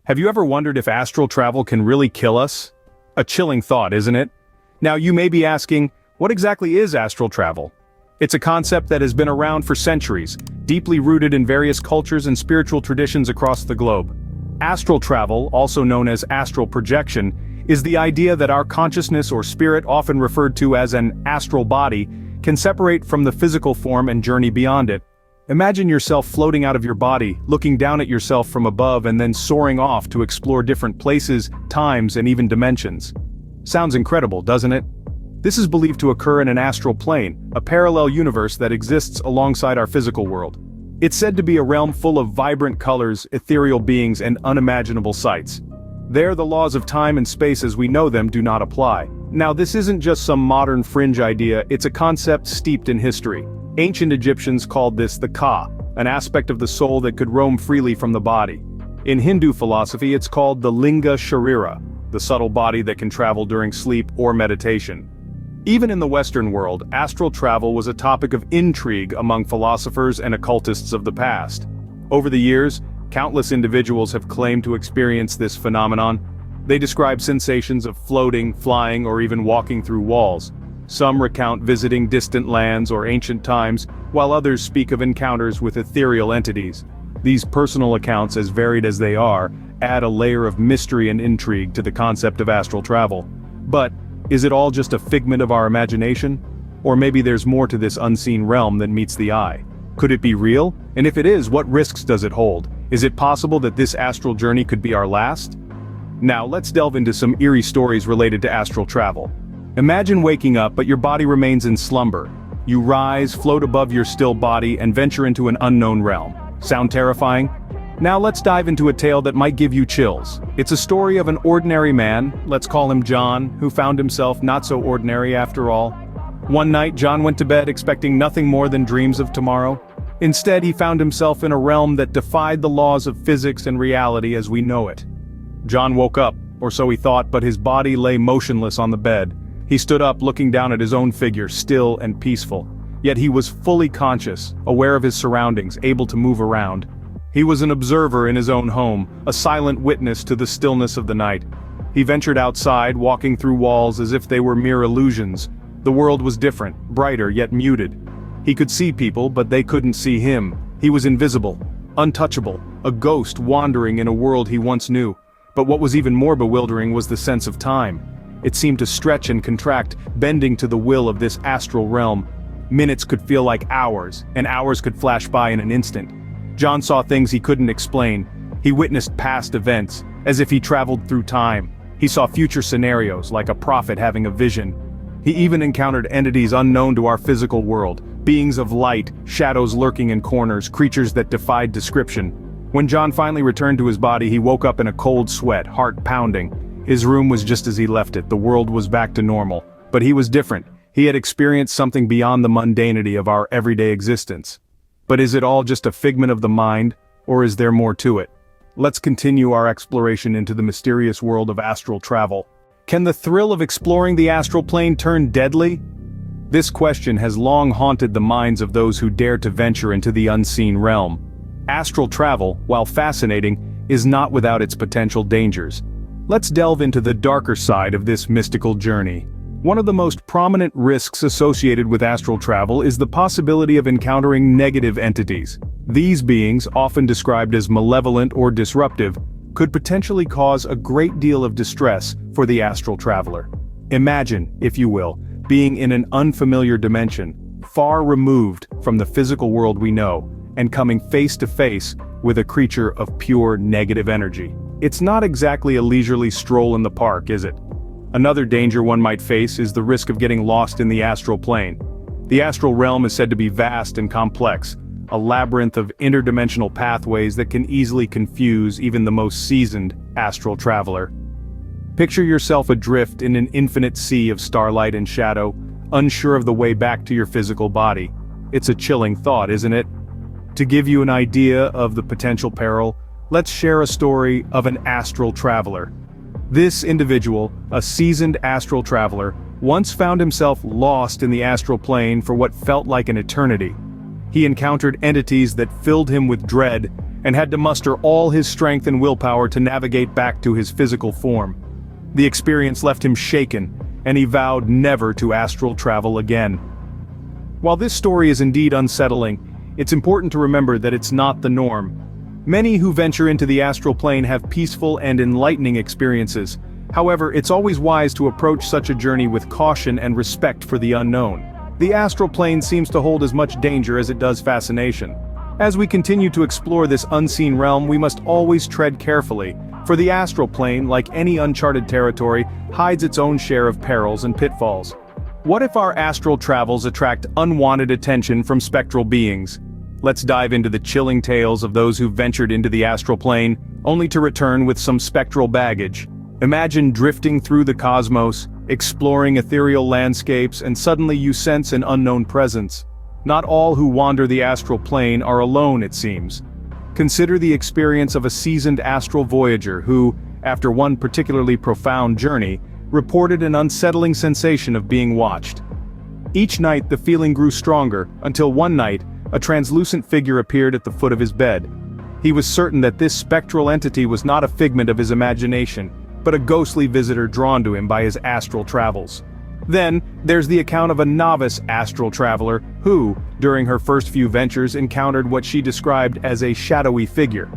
Have you ever wondered if astral travel can really kill us? A chilling thought, isn't it? Now you may be asking, what exactly is astral travel? It's a concept that has been around for centuries, deeply rooted in various cultures and spiritual traditions across the globe. Astral travel, also known as astral projection, is the idea that our consciousness or spirit, often referred to as an astral body, can separate from the physical form and journey beyond it. Imagine yourself floating out of your body, looking down at yourself from above and then soaring off to explore different places, times, and even dimensions. Sounds incredible, doesn't it? This is believed to occur in an astral plane, a parallel universe that exists alongside our physical world. It's said to be a realm full of vibrant colors, ethereal beings, and unimaginable sights. There, the laws of time and space as we know them do not apply. Now, this isn't just some modern fringe idea, it's a concept steeped in history. Ancient Egyptians called this the Ka, an aspect of the soul that could roam freely from the body. In Hindu philosophy, it's called the Linga Sharira, the subtle body that can travel during sleep or meditation. Even in the Western world, astral travel was a topic of intrigue among philosophers and occultists of the past. Over the years, countless individuals have claimed to experience this phenomenon. They describe sensations of floating, flying, or even walking through walls. Some recount visiting distant lands or ancient times, while others speak of encounters with ethereal entities. These personal accounts, as varied as they are, add a layer of mystery and intrigue to the concept of astral travel. But, is it all just a figment of our imagination? Or maybe there's more to this unseen realm than meets the eye? Could it be real? And if it is, what risks does it hold? Is it possible that this astral journey could be our last? Now let's delve into some eerie stories related to astral travel. Imagine waking up but your body remains in slumber. You rise, float above your still body, and venture into an unknown realm. Sound terrifying? Now let's dive into a tale that might give you chills. It's a story of an ordinary man, let's call him John, who found himself not so ordinary after all. One night, John went to bed expecting nothing more than dreams of tomorrow. Instead, he found himself in a realm that defied the laws of physics and reality as we know it. John woke up, or so he thought, but his body lay motionless on the bed. He stood up, looking down at his own figure, still and peaceful. Yet he was fully conscious, aware of his surroundings, able to move around. He was an observer in his own home, a silent witness to the stillness of the night. He ventured outside, walking through walls as if they were mere illusions. The world was different, brighter yet muted. He could see people, but they couldn't see him. He was invisible, untouchable, a ghost wandering in a world he once knew. But what was even more bewildering was the sense of time. It seemed to stretch and contract, bending to the will of this astral realm. Minutes could feel like hours, and hours could flash by in an instant. John saw things he couldn't explain. He witnessed past events, as if he traveled through time. He saw future scenarios, like a prophet having a vision. He even encountered entities unknown to our physical world, beings of light, shadows lurking in corners, creatures that defied description. When John finally returned to his body, he woke up in a cold sweat, heart pounding. His room was just as he left it, the world was back to normal. But he was different. He had experienced something beyond the mundanity of our everyday existence. But is it all just a figment of the mind, or is there more to it? Let's continue our exploration into the mysterious world of astral travel. Can the thrill of exploring the astral plane turn deadly? This question has long haunted the minds of those who dare to venture into the unseen realm. Astral travel, while fascinating, is not without its potential dangers. Let's delve into the darker side of this mystical journey. One of the most prominent risks associated with astral travel is the possibility of encountering negative entities. These beings, often described as malevolent or disruptive, could potentially cause a great deal of distress for the astral traveler. Imagine, if you will, being in an unfamiliar dimension, far removed from the physical world we know, and coming face to face with a creature of pure negative energy. It's not exactly a leisurely stroll in the park, is it? Another danger one might face is the risk of getting lost in the astral plane. The astral realm is said to be vast and complex, a labyrinth of interdimensional pathways that can easily confuse even the most seasoned astral traveler. Picture yourself adrift in an infinite sea of starlight and shadow, unsure of the way back to your physical body. It's a chilling thought, isn't it? To give you an idea of the potential peril, let's share a story of an astral traveler. This individual, a seasoned astral traveler, once found himself lost in the astral plane for what felt like an eternity. He encountered entities that filled him with dread, and had to muster all his strength and willpower to navigate back to his physical form. The experience left him shaken, and he vowed never to astral travel again. While this story is indeed unsettling, it's important to remember that it's not the norm. Many who venture into the astral plane have peaceful and enlightening experiences. However, it's always wise to approach such a journey with caution and respect for the unknown. The astral plane seems to hold as much danger as it does fascination. As we continue to explore this unseen realm, we must always tread carefully, for the astral plane, like any uncharted territory, hides its own share of perils and pitfalls. What if our astral travels attract unwanted attention from spectral beings? Let's dive into the chilling tales of those who ventured into the astral plane, only to return with some spectral baggage. Imagine drifting through the cosmos, exploring ethereal landscapes, and suddenly you sense an unknown presence. Not all who wander the astral plane are alone, it seems. Consider the experience of a seasoned astral voyager who, after one particularly profound journey, reported an unsettling sensation of being watched. Each night the feeling grew stronger, until one night, a translucent figure appeared at the foot of his bed. He was certain that this spectral entity was not a figment of his imagination, but a ghostly visitor drawn to him by his astral travels. Then, there's the account of a novice astral traveler who, during her first few ventures, encountered what she described as a shadowy figure.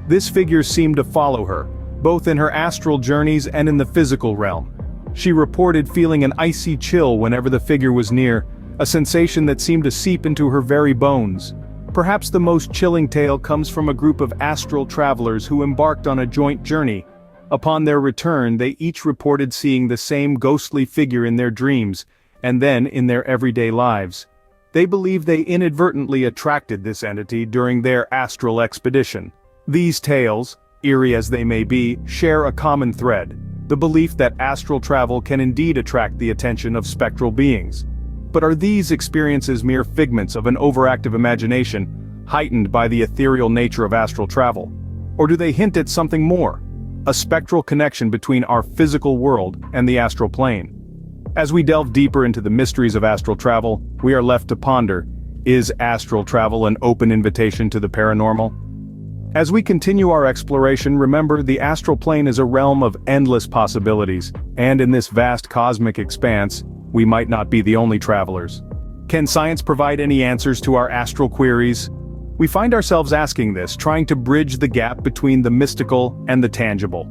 This figure seemed to follow her, both in her astral journeys and in the physical realm. She reported feeling an icy chill whenever the figure was near, a sensation that seemed to seep into her very bones. Perhaps the most chilling tale comes from a group of astral travelers who embarked on a joint journey. Upon their return, they each reported seeing the same ghostly figure in their dreams, and then in their everyday lives. They believe they inadvertently attracted this entity during their astral expedition. These tales, eerie as they may be, share a common thread: the belief that astral travel can indeed attract the attention of spectral beings. But are these experiences mere figments of an overactive imagination, heightened by the ethereal nature of astral travel? Or do they hint at something more? A spectral connection between our physical world and the astral plane. As we delve deeper into the mysteries of astral travel, we are left to ponder: is astral travel an open invitation to the paranormal? As we continue our exploration, remember the astral plane is a realm of endless possibilities, and in this vast cosmic expanse, we might not be the only travelers. Can science provide any answers to our astral queries? We find ourselves asking this, trying to bridge the gap between the mystical and the tangible.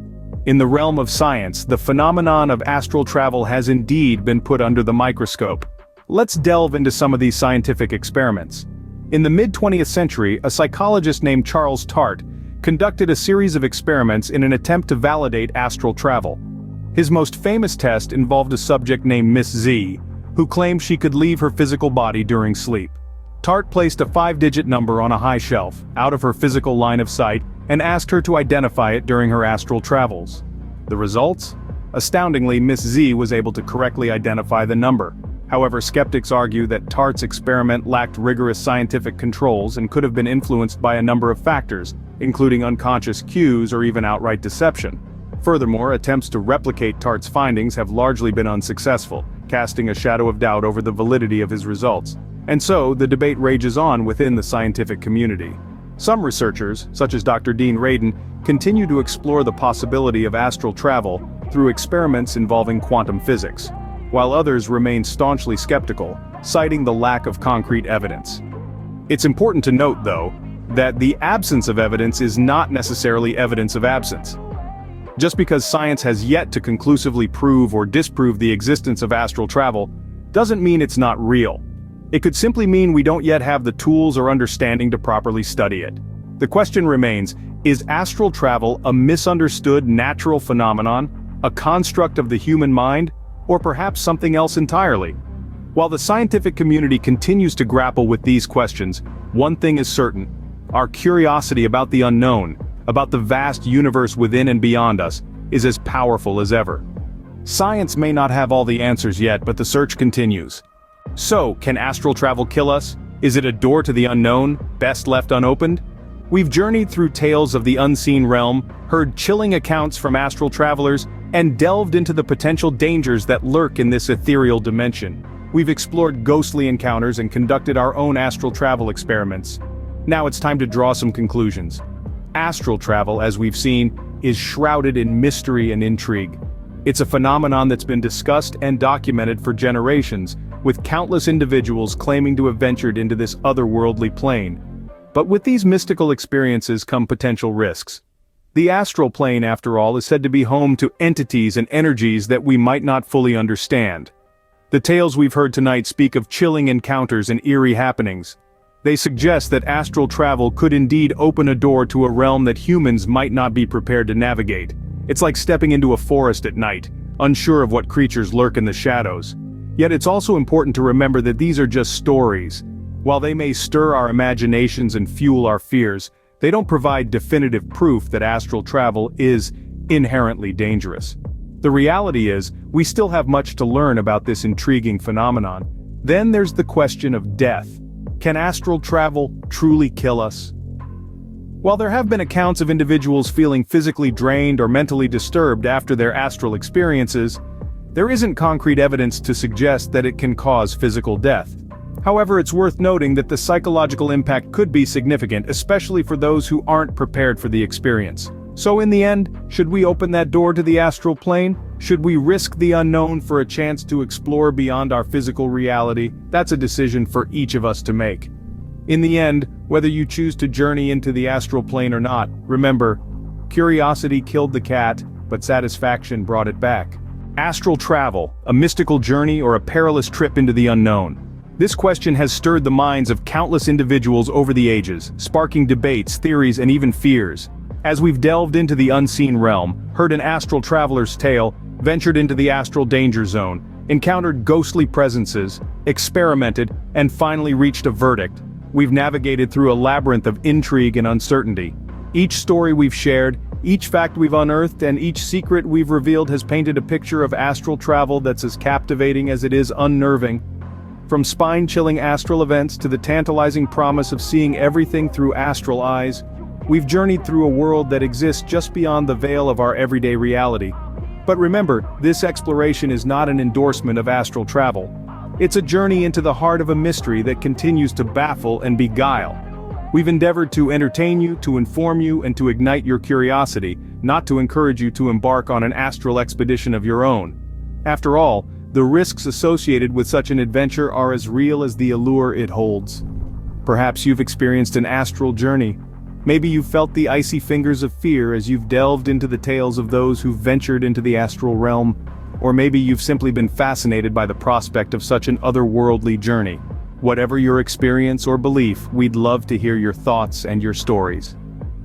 In the realm of science, the phenomenon of astral travel has indeed been put under the microscope. Let's delve into some of these scientific experiments. In the mid-20th century, a psychologist named Charles Tart conducted a series of experiments in an attempt to validate astral travel. His most famous test involved a subject named Miss Z, who claimed she could leave her physical body during sleep. Tart placed a 5-digit number on a high shelf, out of her physical line of sight, and asked her to identify it during her astral travels. The results? Astoundingly, Miss Z was able to correctly identify the number. However, skeptics argue that Tart's experiment lacked rigorous scientific controls and could have been influenced by a number of factors, including unconscious cues or even outright deception. Furthermore, attempts to replicate Tart's findings have largely been unsuccessful, casting a shadow of doubt over the validity of his results. And so, the debate rages on within the scientific community. Some researchers, such as Dr. Dean Radin, continue to explore the possibility of astral travel through experiments involving quantum physics, while others remain staunchly skeptical, citing the lack of concrete evidence. It's important to note, though, that the absence of evidence is not necessarily evidence of absence. Just because science has yet to conclusively prove or disprove the existence of astral travel, doesn't mean it's not real. It could simply mean we don't yet have the tools or understanding to properly study it. The question remains, is astral travel a misunderstood natural phenomenon, a construct of the human mind, or perhaps something else entirely? While the scientific community continues to grapple with these questions, one thing is certain: our curiosity about the unknown, about the vast universe within and beyond us, is as powerful as ever. Science may not have all the answers yet, but the search continues. So, can astral travel kill us? Is it a door to the unknown, best left unopened? We've journeyed through tales of the unseen realm, heard chilling accounts from astral travelers, and delved into the potential dangers that lurk in this ethereal dimension. We've explored ghostly encounters and conducted our own astral travel experiments. Now it's time to draw some conclusions. Astral travel, as we've seen, is shrouded in mystery and intrigue. It's a phenomenon that's been discussed and documented for generations, with countless individuals claiming to have ventured into this otherworldly plane. But with these mystical experiences come potential risks. The astral plane, after all, is said to be home to entities and energies that we might not fully understand. The tales we've heard tonight speak of chilling encounters and eerie happenings. They suggest that astral travel could indeed open a door to a realm that humans might not be prepared to navigate. It's like stepping into a forest at night, unsure of what creatures lurk in the shadows. Yet it's also important to remember that these are just stories. While they may stir our imaginations and fuel our fears, they don't provide definitive proof that astral travel is inherently dangerous. The reality is, we still have much to learn about this intriguing phenomenon. Then there's the question of death. Can astral travel truly kill us? While there have been accounts of individuals feeling physically drained or mentally disturbed after their astral experiences, there isn't concrete evidence to suggest that it can cause physical death. However, it's worth noting that the psychological impact could be significant, especially for those who aren't prepared for the experience. So in the end, should we open that door to the astral plane? Should we risk the unknown for a chance to explore beyond our physical reality? That's a decision for each of us to make. In the end, whether you choose to journey into the astral plane or not, remember, curiosity killed the cat, but satisfaction brought it back. Astral travel, a mystical journey or a perilous trip into the unknown? This question has stirred the minds of countless individuals over the ages, sparking debates, theories, and even fears. As we've delved into the unseen realm, heard an astral traveler's tale, ventured into the astral danger zone, encountered ghostly presences, experimented, and finally reached a verdict, we've navigated through a labyrinth of intrigue and uncertainty. Each story we've shared, each fact we've unearthed, and each secret we've revealed has painted a picture of astral travel that's as captivating as it is unnerving. From spine-chilling astral events to the tantalizing promise of seeing everything through astral eyes, we've journeyed through a world that exists just beyond the veil of our everyday reality. But remember, this exploration is not an endorsement of astral travel. It's a journey into the heart of a mystery that continues to baffle and beguile. We've endeavored to entertain you, to inform you, and to ignite your curiosity, not to encourage you to embark on an astral expedition of your own. After all, the risks associated with such an adventure are as real as the allure it holds. Perhaps you've experienced an astral journey. Maybe you've felt the icy fingers of fear as you've delved into the tales of those who've ventured into the astral realm. Or maybe you've simply been fascinated by the prospect of such an otherworldly journey. Whatever your experience or belief, we'd love to hear your thoughts and your stories.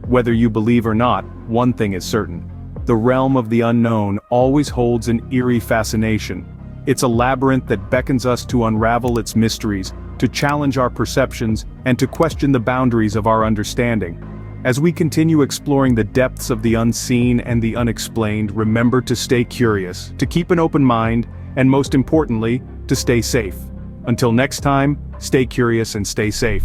Whether you believe or not, one thing is certain. The realm of the unknown always holds an eerie fascination. It's a labyrinth that beckons us to unravel its mysteries, to challenge our perceptions, and to question the boundaries of our understanding. As we continue exploring the depths of the unseen and the unexplained, remember to stay curious, to keep an open mind, and most importantly, to stay safe. Until next time, stay curious and stay safe.